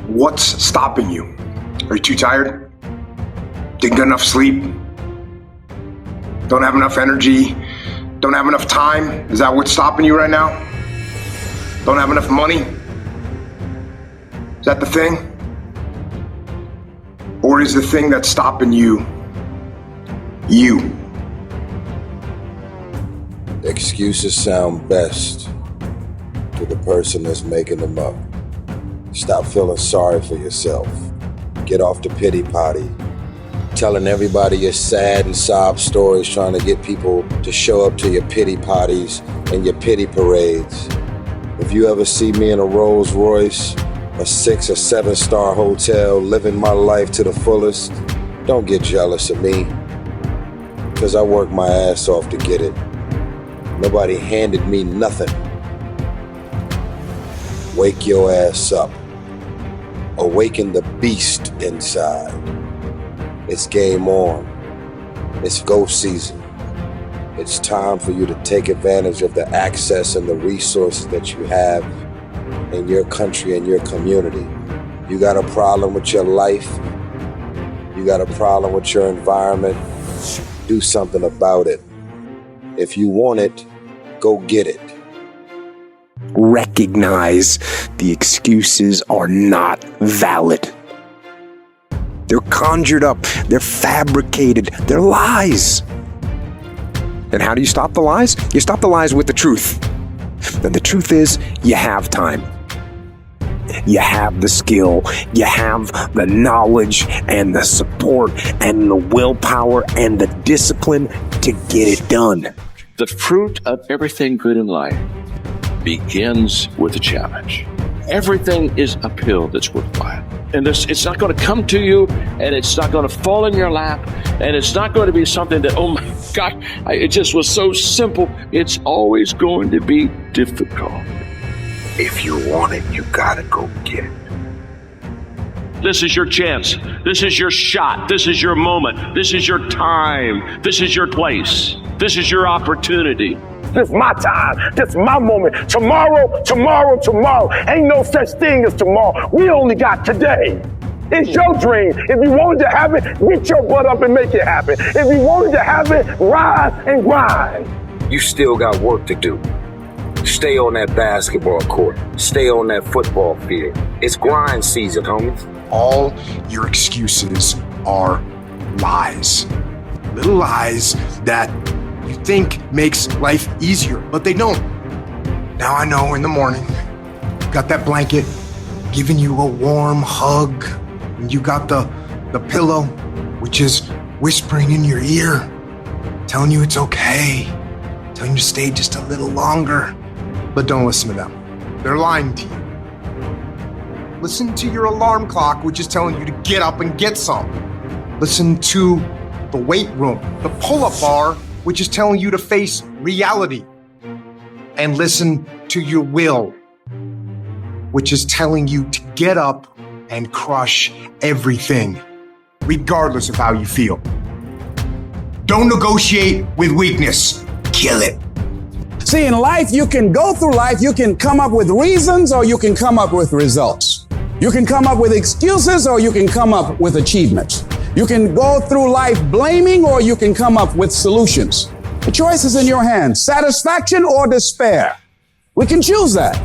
What's stopping you? Are you too tired? Didn't get enough sleep? Don't have enough energy? Don't have enough time? Is that what's stopping you right now? Don't have enough money? Is that the thing? Or is the thing that's stopping you, you? Excuses sound best to the person that's making them up. Stop feeling sorry for yourself. Get off the pity potty. Telling everybody your sad and sob stories, trying to get people to show up to your pity potties and your pity parades. If you ever see me in a Rolls Royce, a 6 or 7-star hotel, living my life to the fullest, don't get jealous of me, because I worked my ass off to get it. Nobody handed me nothing. Wake your ass up. Awaken the beast inside. It's game on. It's go season. It's time for you to take advantage of the access and the resources that you have in your country and your community. You got a problem with your life? You got a problem with your environment? Do something about it. If you want it, go get it. Recognize the excuses are not valid. They're conjured up, they're fabricated, they're lies. And how do you stop the lies? You stop the lies with the truth. And the truth is, you have time. You have the skill, you have the knowledge and the support and the willpower and the discipline to get it done. The fruit of everything good in life begins with a challenge. Everything is uphill that's worthwhile. And it's not going to come to you, and it's not going to fall in your lap, and it's not going to be something that, oh my God, it just was so simple. It's always going to be difficult. If you want it, you gotta go get it. This is your chance. This is your shot. This is your moment. This is your time. This is your place. This is your opportunity. This is my time. This is my moment. Tomorrow, tomorrow, tomorrow. Ain't no such thing as tomorrow. We only got today. It's your dream. If you wanted to have it, get your butt up and make it happen. If you wanted to have it, rise and grind. You still got work to do. Stay on that basketball court. Stay on that football field. It's grind season, homies. All your excuses are lies. Little lies that you think makes life easier, but they don't. Now I know in the morning, you got that blanket giving you a warm hug, and you got the pillow, which is whispering in your ear, telling you it's okay, telling you to stay just a little longer. But don't listen to them. They're lying to you. Listen to your alarm clock, which is telling you to get up and get some. Listen to the weight room, the pull-up bar, which is telling you to face reality. And listen to your will, which is telling you to get up and crush everything, regardless of how you feel. Don't negotiate with weakness. Kill it. See, in life, you can go through life, you can come up with reasons or you can come up with results. You can come up with excuses or you can come up with achievements. You can go through life blaming or you can come up with solutions. The choice is in your hands, satisfaction or despair. We can choose that.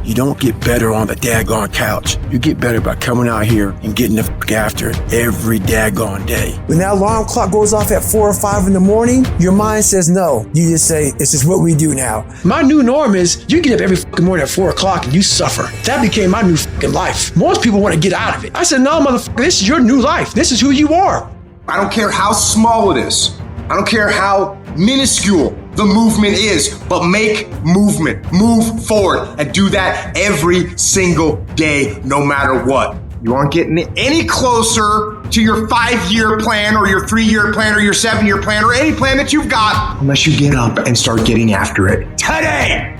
You don't get better on the daggone couch. You get better by coming out here and getting the f*** after it every daggone day. When that alarm clock goes off at 4 or 5 in the morning, your mind says no. You just say, this is what we do now. My new norm is you get up every fucking morning at 4 o'clock and you suffer. That became my new fucking life. Most people want to get out of it. I said, no, motherfucker, this is your new life. This is who you are. I don't care how small it is. I don't care how minuscule the movement is, but make movement, move forward, and do that every single day, no matter what. You aren't getting any closer to your 5-year plan or your 3-year plan or your 7-year plan or any plan that you've got unless you get up and start getting after it today.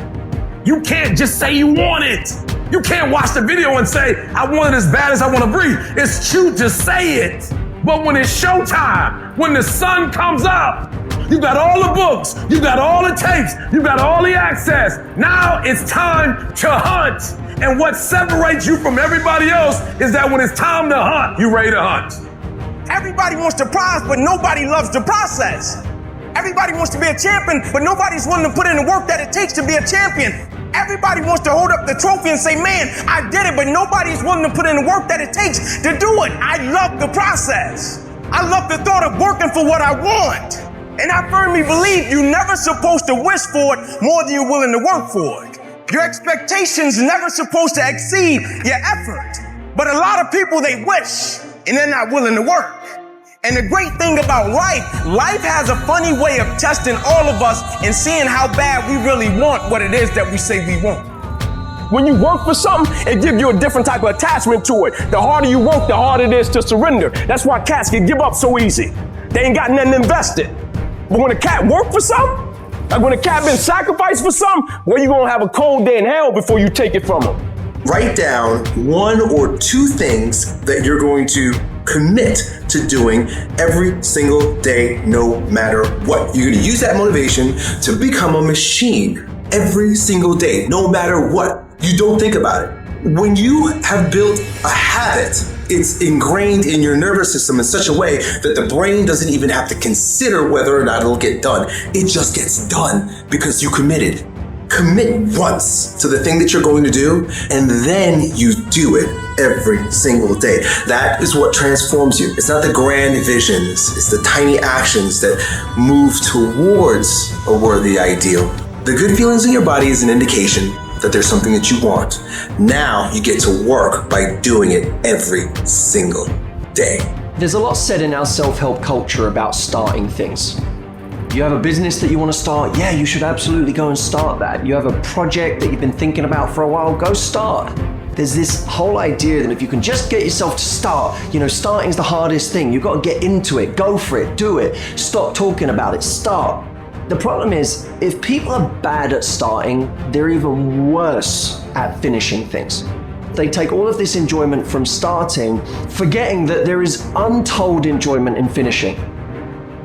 You can't just say you want it. You can't watch the video and say, I want it as bad as I want to breathe. It's cute to say it. But when it's showtime, when the sun comes up, You got all the books. You got all the tapes. You got all the access. Now it's time to hunt. And what separates you from everybody else is that when it's time to hunt, you're ready to hunt. Everybody wants the prize, but nobody loves the process. Everybody wants to be a champion, but nobody's willing to put in the work that it takes to be a champion. Everybody wants to hold up the trophy and say, man, I did it, but nobody's willing to put in the work that it takes to do it. I love the process. I love the thought of working for what I want. And I firmly believe you're never supposed to wish for it more than you're willing to work for it. Your expectations never supposed to exceed your effort. But a lot of people, they wish, and they're not willing to work. And the great thing about life has a funny way of testing all of us and seeing how bad we really want what it is that we say we want. When you work for something, it gives you a different type of attachment to it. The harder you work, the harder it is to surrender. That's why cats can give up so easy. They ain't got nothing invested. But when a cat work for something, like when a cat been sacrificed for something, well, you're gonna have a cold day in hell before you take it from them. Write down 1 or 2 things that you're going to commit to doing every single day, no matter what. You're going to use that motivation to become a machine every single day, no matter what. You don't think about it. When you have built a habit, it's ingrained in your nervous system in such a way that the brain doesn't even have to consider whether or not it'll get done. It just gets done because you committed. Commit once to the thing that you're going to do, and then you do it every single day. That is what transforms you. It's not the grand visions, it's the tiny actions that move towards a worthy ideal. The good feelings in your body is an indication that there's something that you want. Now you get to work by doing it every single day. There's a lot said in our self-help culture about starting things. You have a business that you want to start, yeah, you should absolutely go and start that. You have a project that you've been thinking about for a while, go start. There's this whole idea that if you can just get yourself to start, starting's the hardest thing. You've got to get into it, go for it, do it. Stop talking about it, start. The problem is, if people are bad at starting, they're even worse at finishing things. They take all of this enjoyment from starting, forgetting that there is untold enjoyment in finishing.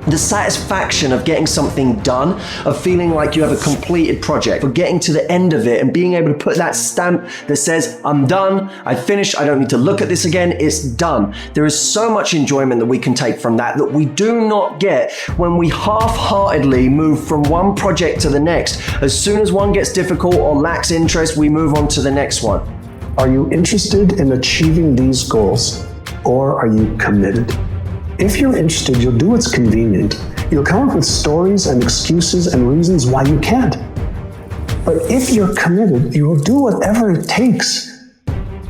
The satisfaction of getting something done, of feeling like you have a completed project, of getting to the end of it and being able to put that stamp that says, I'm done, I finished, I don't need to look at this again, it's done. There is so much enjoyment that we can take from that we do not get when we half-heartedly move from one project to the next. As soon as one gets difficult or lacks interest, we move on to the next one. Are you interested in achieving these goals, or are you committed? If you're interested, you'll do what's convenient. You'll come up with stories and excuses and reasons why you can't. But if you're committed, you will do whatever it takes.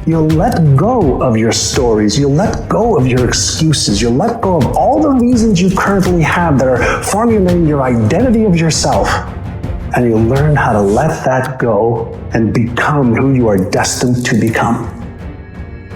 You'll let go of your stories. You'll let go of your excuses. You'll let go of all the reasons you currently have that are formulating your identity of yourself. And you'll learn how to let that go and become who you are destined to become.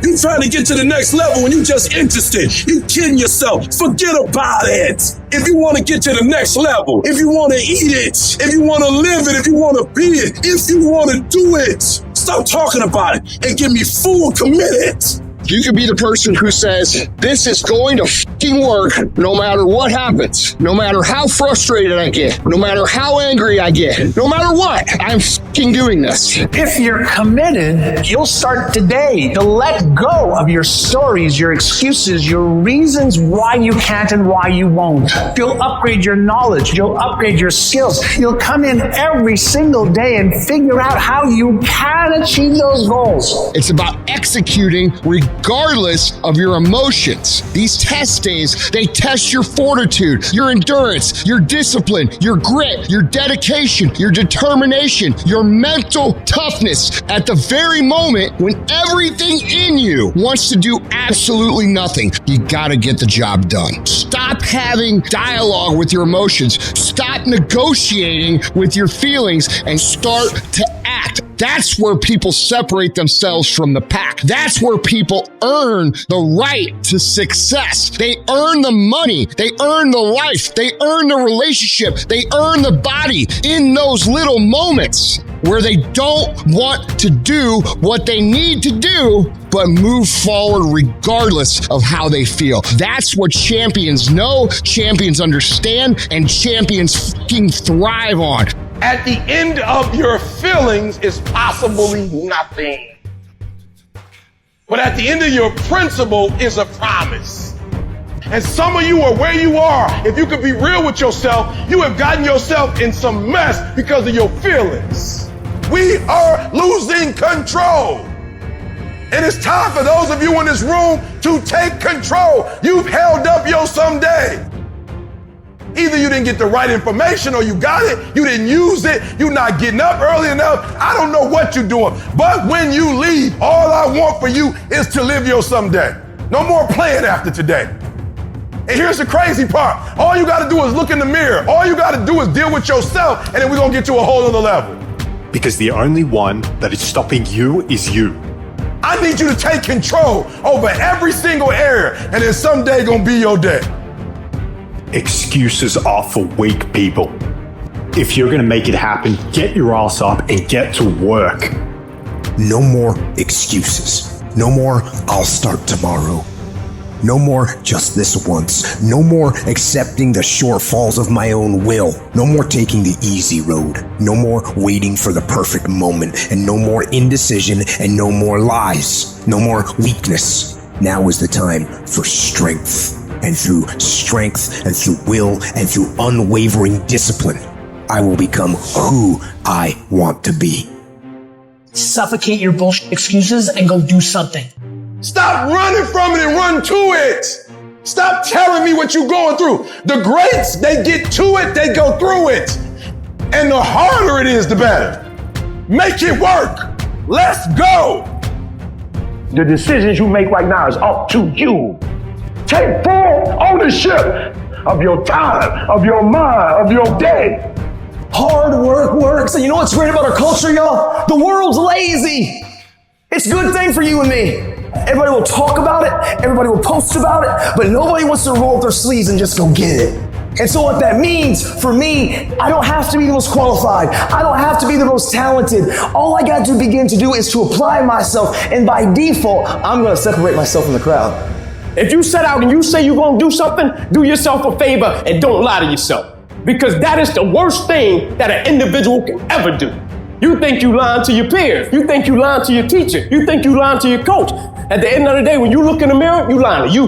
You trying to get to the next level when you just interested. You kidding yourself. Forget about it. If you want to get to the next level, if you want to eat it, if you want to live it, if you want to be it, if you want to do it, stop talking about it and get me full committed. You could be the person who says, this is going to fucking work no matter what happens, no matter how frustrated I get, no matter how angry I get, no matter what, I'm fucking doing this. If you're committed, you'll start today to let go of your stories, your excuses, your reasons why you can't and why you won't. You'll upgrade your knowledge. You'll upgrade your skills. You'll come in every single day and figure out how you can achieve those goals. It's about executing regardless of your emotions. These test days, they test your fortitude, your endurance, your discipline, your grit, your dedication, your determination, your mental toughness at the very moment when everything in you wants to do absolutely nothing. You gotta get the job done. Stop having dialogue with your emotions. Stop negotiating with your feelings and start to act. That's where people separate themselves from the pack. That's where people earn the right to success. They earn the money. They earn the life. They earn the relationship. They earn the body in those little moments where they don't want to do what they need to do, but move forward regardless of how they feel. That's what champions know, champions understand, and champions fucking thrive on. At the end of your feelings is possibly nothing. But at the end of your principle is a promise. And some of you are where you are. If you could be real with yourself, you have gotten yourself in some mess because of your feelings. We are losing control. And it's time for those of you in this room to take control. You've held up your someday. Either you didn't get the right information or you got it, you didn't use it, you're not getting up early enough. I don't know what you're doing. But when you leave, all I want for you is to live your someday. No more playing after today. And here's the crazy part. All you got to do is look in the mirror. All you got to do is deal with yourself, and then we're going to get to a whole other level. Because the only one that is stopping you is you. I need you to take control over every single area, and then someday going to be your day. Excuses are for weak people. If you're going to make it happen, get your ass up and get to work. No more excuses. No more, I'll start tomorrow. No more just this once. No more accepting the shortfalls of my own will. No more taking the easy road. No more waiting for the perfect moment. And no more indecision and no more lies. No more weakness. Now is the time for strength. And through strength and through will and through unwavering discipline, I will become who I want to be. Suffocate your bullshit excuses and go do something. Stop running from it and run to it. Stop telling me what you're going through. The greats, they get to it, they go through it. And the harder it is, the better. Make it work. Let's go. The decisions you make right now is up to you. Take full ownership of your time, of your mind, of your day. Hard work works. And you know what's great about our culture, y'all? The world's lazy. It's a good thing for you and me. Everybody will talk about it, everybody will post about it, but nobody wants to roll up their sleeves and just go get it. And so what that means for me, I don't have to be the most qualified. I don't have to be the most talented. All I got to begin to do is to apply myself, and by default, I'm going to separate myself from the crowd. If you set out and you say you're going to do something, do yourself a favor and don't lie to yourself. Because that is the worst thing that an individual can ever do. You think you lying to your peers. You think you lying to your teacher. You think you lying to your coach. At the end of the day, when you look in the mirror, you lying to you.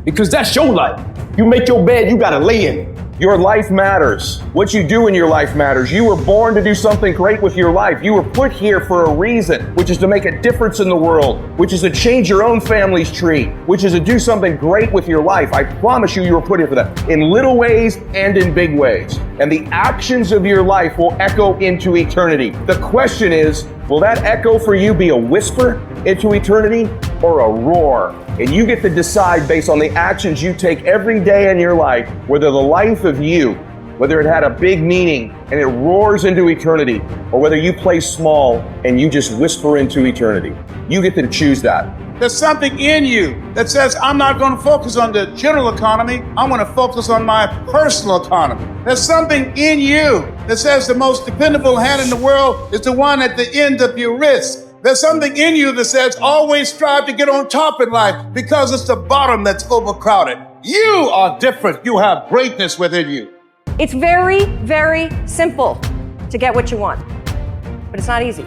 Because that's your life. You make your bed, you gotta lay in it. Your life matters. What you do in your life matters. You were born to do something great with your life. You were put here for a reason, which is to make a difference in the world, which is to change your own family's tree, which is to do something great with your life. I promise you were put here for that, in little ways and in big ways. And the actions of your life will echo into eternity. The question is, will that echo for you be a whisper into eternity or a roar? And you get to decide based on the actions you take every day in your life, whether the life of you, whether it had a big meaning and it roars into eternity, or whether you play small and you just whisper into eternity. You get to choose that. There's something in you that says, I'm not going to focus on the general economy. I'm going to focus on my personal economy. There's something in you that says the most dependable hand in the world is the one at the end of your wrist. There's something in you that says always strive to get on top in life because it's the bottom that's overcrowded. You are different. You have greatness within you. It's very, very simple to get what you want, but it's not easy.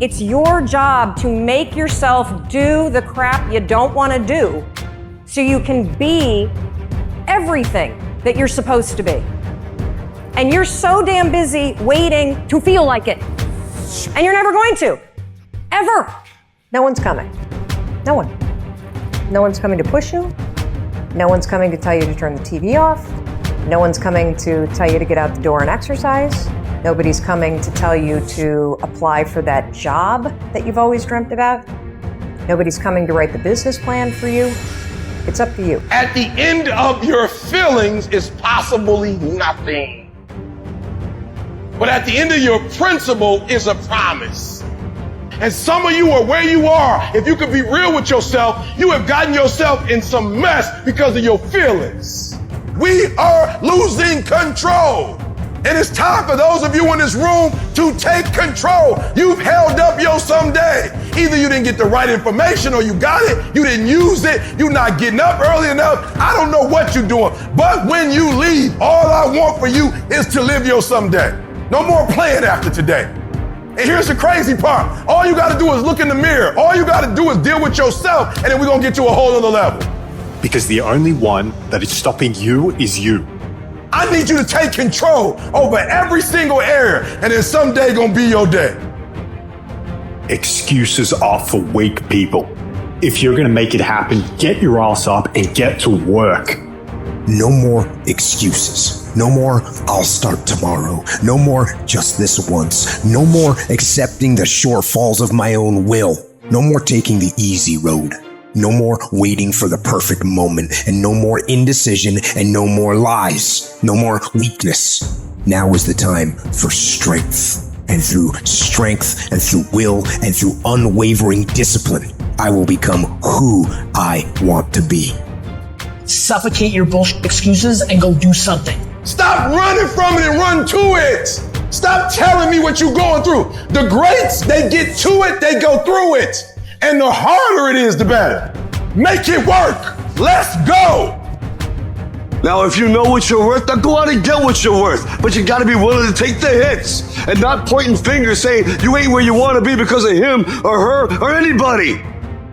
It's your job to make yourself do the crap you don't want to do so you can be everything that you're supposed to be. And you're so damn busy waiting to feel like it. And you're never going to. Ever. No one's coming. No one. No one's coming to push you. No one's coming to tell you to turn the TV off. No one's coming to tell you to get out the door and exercise. Nobody's coming to tell you to apply for that job that you've always dreamt about. Nobody's coming to write the business plan for you. It's up to you. At the end of your feelings is possibly nothing. But But at the end of your principle is a promise. And some of you are where you are. If you could be real with yourself, you have gotten yourself in some mess because of your feelings. We are losing control. And it's time for those of you in this room to take control. You've held up your someday. Either you didn't get the right information or you got it, you didn't use it, you're not getting up early enough. I don't know what you're doing. But when you leave, all I want for you is to live your someday. No more playing after today. And here's the crazy part. All you got to do is look in the mirror. All you got to do is deal with yourself, and then we're going to get to a whole other level. Because the only one that is stopping you is you. I need you to take control over every single area, and then someday gonna be your day. Excuses are for weak people. If you're gonna make it happen, get your ass up and get to work. No more excuses. No more, I'll start tomorrow. No more, just this once. No more accepting the shortfalls of my own will. No more taking the easy road. No more waiting for the perfect moment, and no more indecision, and no more lies, no more weakness. Now is the time for strength. And through strength, and through will, and through unwavering discipline, I will become who I want to be. Suffocate your bullshit excuses and go do something. Stop running from it and run to it. Stop telling me what you're going through. The greats, they get to it, they go through it. And the harder it is, the better. Make it work. Let's go. Now, if you know what you're worth, then go out and get what you're worth. But you gotta be willing to take the hits and not pointing fingers saying you ain't where you wanna be because of him or her or anybody.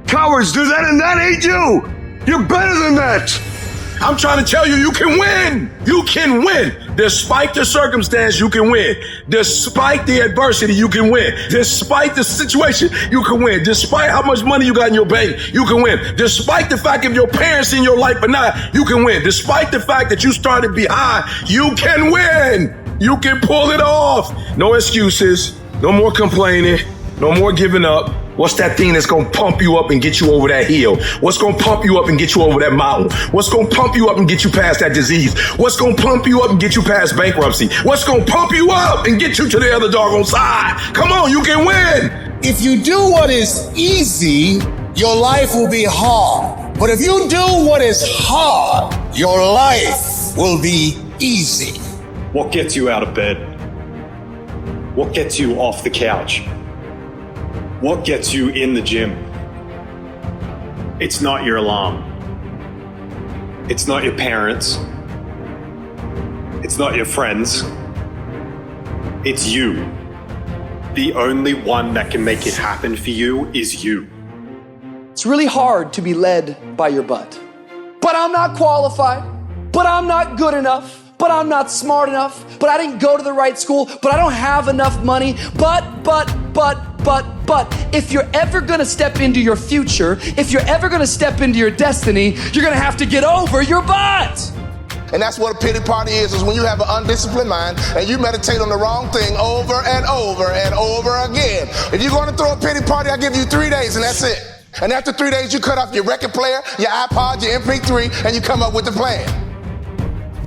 Cowards do that and that ain't you. You're better than that. I'm trying to tell you, you can win. You can win. Despite the circumstance, you can win. Despite the adversity, you can win. Despite the situation, you can win. Despite how much money you got in your bank, you can win. Despite the fact if your parents in your life or not, you can win. Despite the fact that you started behind, you can win. You can pull it off. No excuses. No more complaining. No more giving up. What's that thing that's gonna pump you up and get you over that hill? What's gonna pump you up and get you over that mountain? What's gonna pump you up and get you past that disease? What's gonna pump you up and get you past bankruptcy? What's gonna pump you up and get you to the other doggone side? Come on, you can win. If you do what is easy, your life will be hard. But if you do what is hard, your life will be easy. What gets you out of bed? What gets you off the couch? What gets you in the gym? It's not your alarm. It's not your parents. It's not your friends. It's you. The only one that can make it happen for you is you. It's really hard to be led by your butt. But I'm not qualified. But I'm not good enough. But I'm not smart enough. But I didn't go to the right school. But I don't have enough money. But, if you're ever gonna step into your future, if you're ever gonna step into your destiny, you're gonna have to get over your butt. And that's what a pity party is when you have an undisciplined mind and you meditate on the wrong thing over and over and over again. If you're gonna throw a pity party, I'll give you 3 days and that's it. And after 3 days, you cut off your record player, your iPod, your MP3, and you come up with a plan.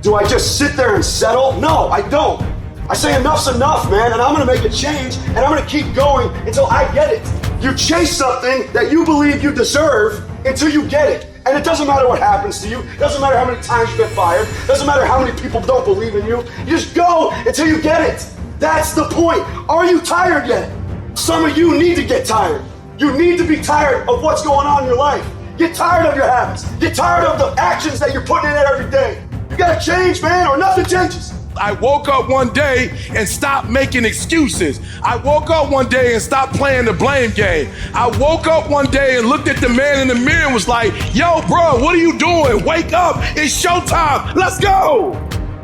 Do I just sit there and settle? No, I don't. I say enough's enough, man, and I'm gonna make a change, and I'm gonna keep going until I get it. You chase something that you believe you deserve until you get it. And it doesn't matter what happens to you. It doesn't matter how many times you get fired. It doesn't matter how many people don't believe in you. You just go until you get it. That's the point. Are you tired yet? Some of you need to get tired. You need to be tired of what's going on in your life. Get tired of your habits. Get tired of the actions that you're putting in every day. You gotta change, man, or nothing changes. I woke up one day and stopped making excuses. I woke up one day and stopped playing the blame game. I woke up one day and looked at the man in the mirror and was like, yo, bro, what are you doing? Wake up. It's showtime. Let's go.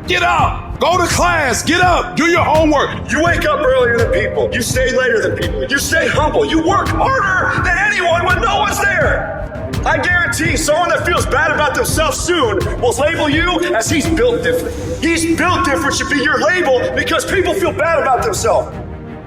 Get up. Go to class. Get up. Do your homework. You wake up earlier than people. You stay later than people. You stay humble. You work harder than anyone when no one's there. I guarantee someone that feels bad about themselves soon will label you as he's built different. He's built different should be your label because people feel bad about themselves.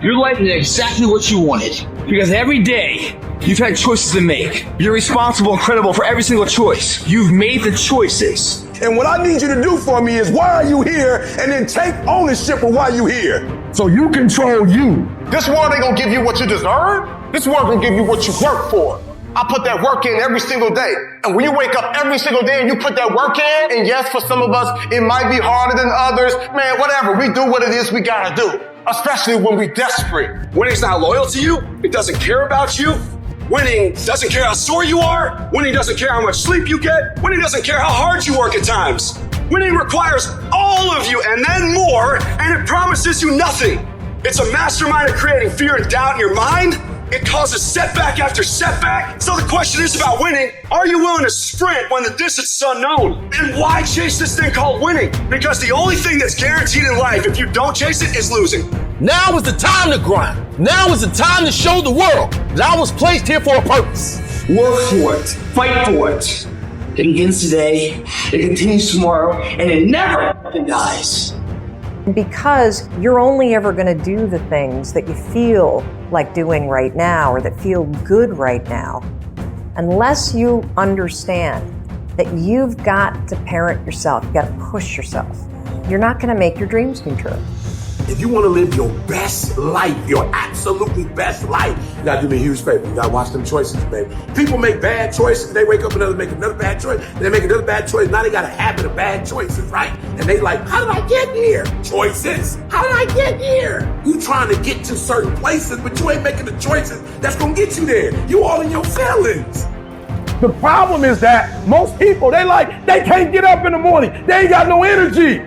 Your life is exactly what you wanted because every day you've had choices to make. You're responsible and credible for every single choice. You've made the choices. And what I need you to do for me is, why are you here? And then take ownership of why you here. So you control you. This world ain't gonna give you what you deserve. This world gonna give you what you work for. I put that work in every single day. And when you wake up every single day and you put that work in, and yes, for some of us, it might be harder than others. Man, whatever, we do what it is we gotta do. Especially when we're desperate. Winning's not loyal to you. It doesn't care about you. Winning doesn't care how sore you are. Winning doesn't care how much sleep you get. Winning doesn't care how hard you work at times. Winning requires all of you and then more, and it promises you nothing. It's a mastermind of creating fear and doubt in your mind. It causes setback after setback. So the question is about winning. Are you willing to sprint when the distance is unknown? And why chase this thing called winning? Because the only thing that's guaranteed in life, if you don't chase it, is losing. Now is the time to grind. Now is the time to show the world that I was placed here for a purpose. Work for it. Fight for it. It begins today, it continues tomorrow, and it never dies. Because you're only ever going to do the things that you feel like doing right now or that feel good right now, unless you understand that you've got to parent yourself, you've got to push yourself. You're not going to make your dreams come true. If you want to live your best life, your absolutely best life, you got to do me a huge favor. You got to watch them choices, baby. People make bad choices. They wake up and make another bad choice. They make another bad choice. Now they got a habit of bad choices, right? And they like, how did I get here? Choices. How did I get here? You trying to get to certain places, but you ain't making the choices that's going to get you there. You all in your feelings. The problem is that most people, they can't get up in the morning. They ain't got no energy.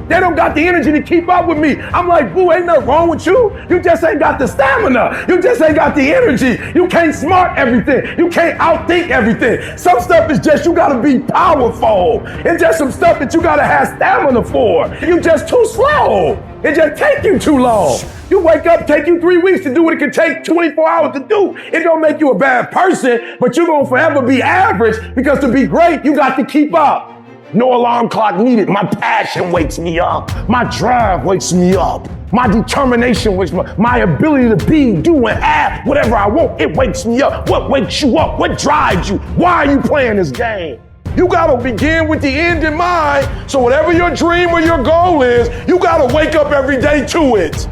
They don't got the energy to keep up with me. I'm like, boo, ain't nothing wrong with you. You just ain't got the stamina. You just ain't got the energy. You can't smart everything. You can't outthink everything. Some stuff is just, you gotta be powerful. It's just some stuff that you gotta have stamina for. You just too slow. It just take you too long. You wake up, take you 3 weeks to do what it can take 24 hours to do. It don't make you a bad person, but you're gonna forever be average, because to be great, you got to keep up. No alarm clock needed. My passion wakes me up. My drive wakes me up. My determination wakes me up. My ability to be, do, and have whatever I want, it wakes me up. What wakes you up? What drives you? Why are you playing this game? You gotta begin with the end in mind. So whatever your dream or your goal is, you gotta wake up every day to it.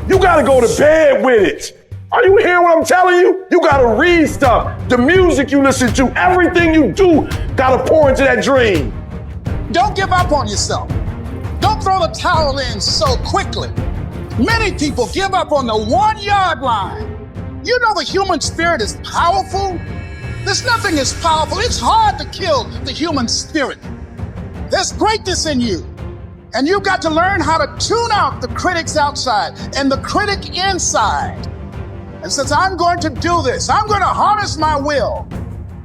You gotta go to bed with it. Are you hearing what I'm telling you? You gotta read stuff. The music you listen to, everything you do, gotta pour into that dream. Don't give up on yourself. Don't throw the towel in so quickly. Many people give up on the 1 yard line. You know the human spirit is powerful. There's nothing as powerful. It's hard to kill the human spirit. There's greatness in you. And you've got to learn how to tune out the critics outside and the critic inside. And since I'm going to do this, I'm going to harness my will,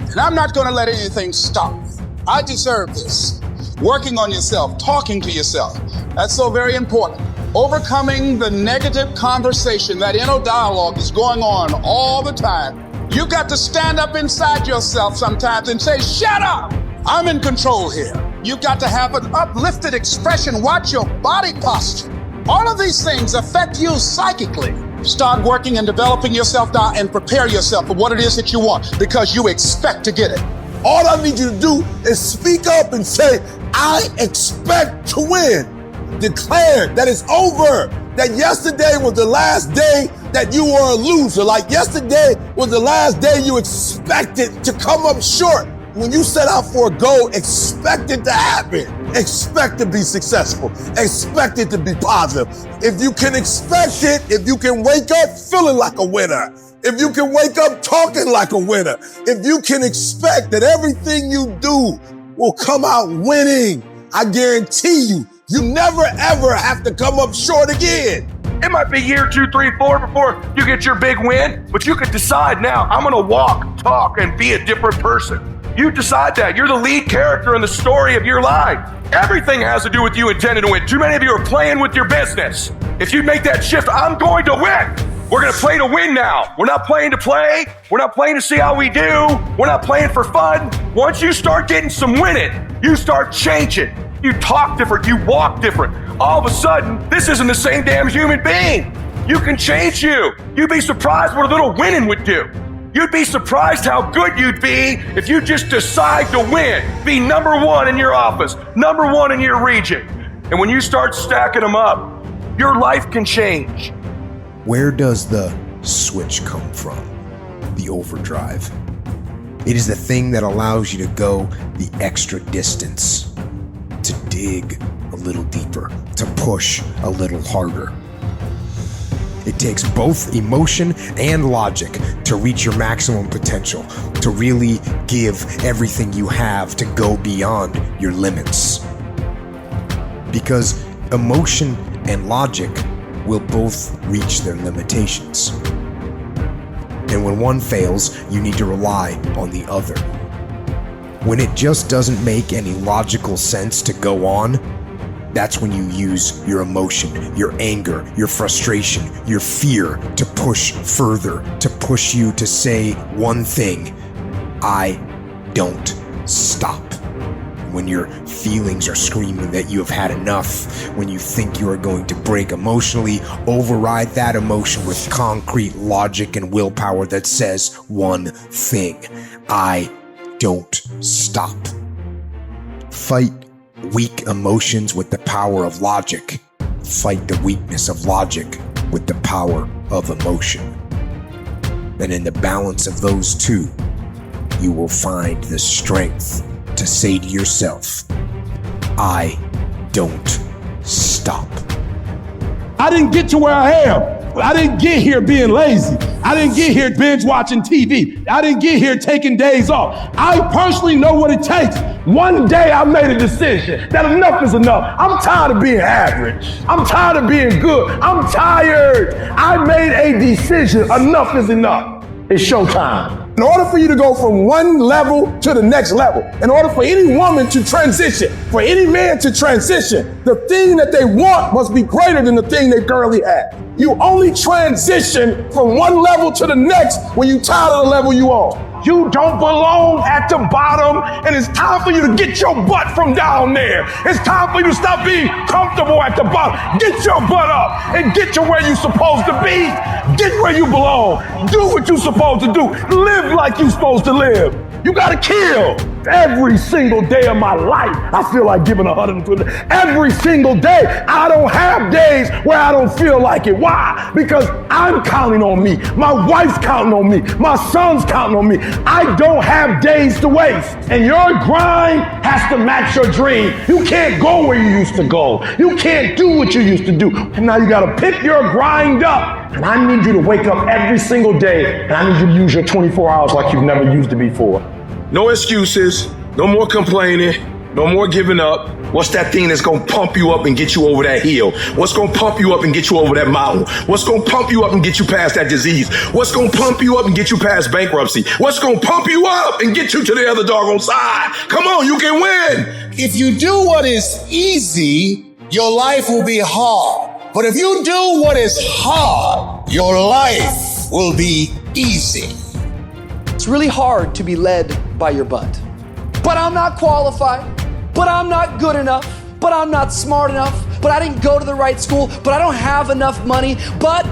and I'm not going to let anything stop. I deserve this. Working on yourself, talking to yourself, that's so very important. Overcoming the negative conversation, that inner dialogue is going on all the time. You've got to stand up inside yourself sometimes and say, shut up, I'm in control here. You've got to have an uplifted expression, watch your body posture. All of these things affect you psychically. Start working and developing yourself now and prepare yourself for what it is that you want, because you expect to get it. All I need you to do is speak up and say, I expect to win. Declare that it's over. That yesterday was the last day that you were a loser. Like yesterday was the last day you expected to come up short. When you set out for a goal, expect it to happen. Expect to be successful. Expect it to be positive. If you can expect it, if you can wake up feeling like a winner, if you can wake up talking like a winner, if you can expect that everything you do will come out winning, I guarantee you, you never ever have to come up short again. It might be year 2, 3, 4 before you get your big win, but you can decide now, I'm gonna walk, talk, and be a different person. You decide that. You're the lead character in the story of your life. Everything has to do with you intending to win. Too many of you are playing with your business. If you make that shift, I'm going to win. We're going to play to win now. We're not playing to play. We're not playing to see how we do. We're not playing for fun. Once you start getting some winning, you start changing. You talk different. You walk different. All of a sudden, this isn't the same damn human being. You can change you. You'd be surprised what a little winning would do. You'd be surprised how good you'd be if you just decide to win. Be number one in your office, number one in your region. And when you start stacking them up, your life can change. Where does the switch come from? The overdrive. It is the thing that allows you to go the extra distance, to dig a little deeper, to push a little harder. It takes both emotion and logic to reach your maximum potential, to really give everything you have, to go beyond your limits. Because emotion and logic will both reach their limitations. And when one fails, you need to rely on the other. When it just doesn't make any logical sense to go on, that's when you use your emotion, your anger, your frustration, your fear to push further, to push you to say one thing: I don't stop. When your feelings are screaming that you have had enough, when you think you are going to break emotionally, override that emotion with concrete logic and willpower that says one thing: I don't stop. Fight weak emotions with the power of logic. Fight the weakness of logic with the power of emotion. And in the balance of those two, you will find the strength to say to yourself, I don't stop. I didn't get to where I am. I didn't get here being lazy. I didn't get here binge watching TV. I didn't get here taking days off. I personally know what it takes. One day I made a decision that enough is enough. I'm tired of being average. I'm tired of being good. I'm tired. I made a decision. Enough is enough. It's showtime. In order for you to go from one level to the next level, in order for any woman to transition, for any man to transition, the thing that they want must be greater than the thing they currently have. You only transition from one level to the next when you're tired of the level you on. You don't belong at the bottom, and it's time for you to get your butt from down there. It's time for you to stop being comfortable at the bottom. Get your butt up and get to where you're supposed to be. Get where you belong. Do what you're supposed to do. Live like you're supposed to live. You gotta kill. Every single day of my life, I feel like giving 120. Every single day, I don't have days where I don't feel like it. Why? Because I'm counting on me. My wife's counting on me. My son's counting on me. I don't have days to waste. And your grind has to match your dream. You can't go where you used to go. You can't do what you used to do. And now you gotta pick your grind up. And I need you to wake up every single day, and I need you to use your 24 hours like you've never used it before. No excuses, no more complaining, no more giving up. What's that thing that's gonna pump you up and get you over that hill? What's gonna pump you up and get you over that mountain? What's gonna pump you up and get you past that disease? What's gonna pump you up and get you past bankruptcy? What's gonna pump you up and get you to the other doggone side? Come on, you can win. If you do what is easy, your life will be hard. But if you do what is hard, your life will be easy. It's really hard to be led by your butt. But I'm not qualified. But I'm not good enough. But I'm not smart enough. But I didn't go to the right school. But I don't have enough money. But.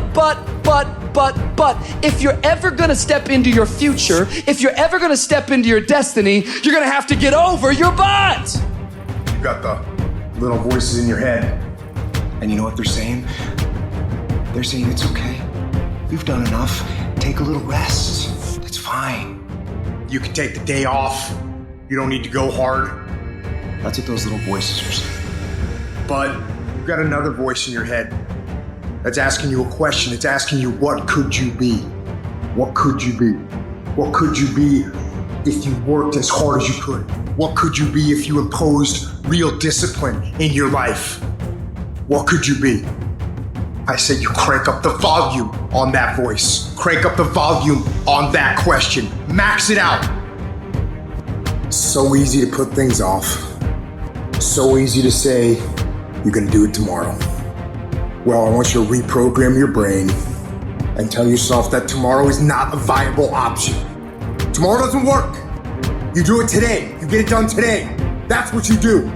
If you're ever gonna step into your future, if you're ever gonna step into your destiny, you're gonna have to get over your butt. You got the little voices in your head. And you know what they're saying? They're saying it's okay. You've done enough. Take a little rest. It's fine. You can take the day off. You don't need to go hard. That's what those little voices are saying. But you've got another voice in your head that's asking you a question. It's asking you, what could you be? What could you be? What could you be if you worked as hard as you could? What could you be if you imposed real discipline in your life? What could you be? I said you crank up the volume on that voice. Crank up the volume on that question. Max it out. So easy to put things off. So easy to say, you're gonna do it tomorrow. Well, I want you to reprogram your brain and tell yourself that tomorrow is not a viable option. Tomorrow doesn't work. You do it today. You get it done today. That's what you do.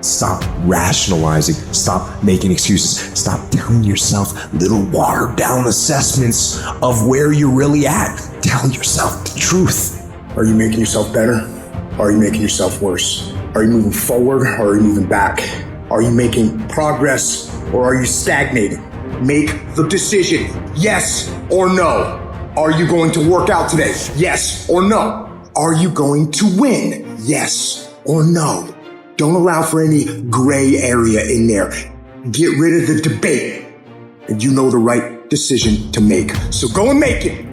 Stop rationalizing. Stop making excuses. Stop telling yourself little watered down assessments of where you're really at. Tell yourself the truth. Are you making yourself better? Or are you making yourself worse? Are you moving forward or are you moving back? Are you making progress or are you stagnating? Make the decision, yes or no. Are you going to work out today? Yes or no. Are you going to win? Yes or no. Don't allow for any gray area in there. Get rid of the debate and you know the right decision to make. So go and make it.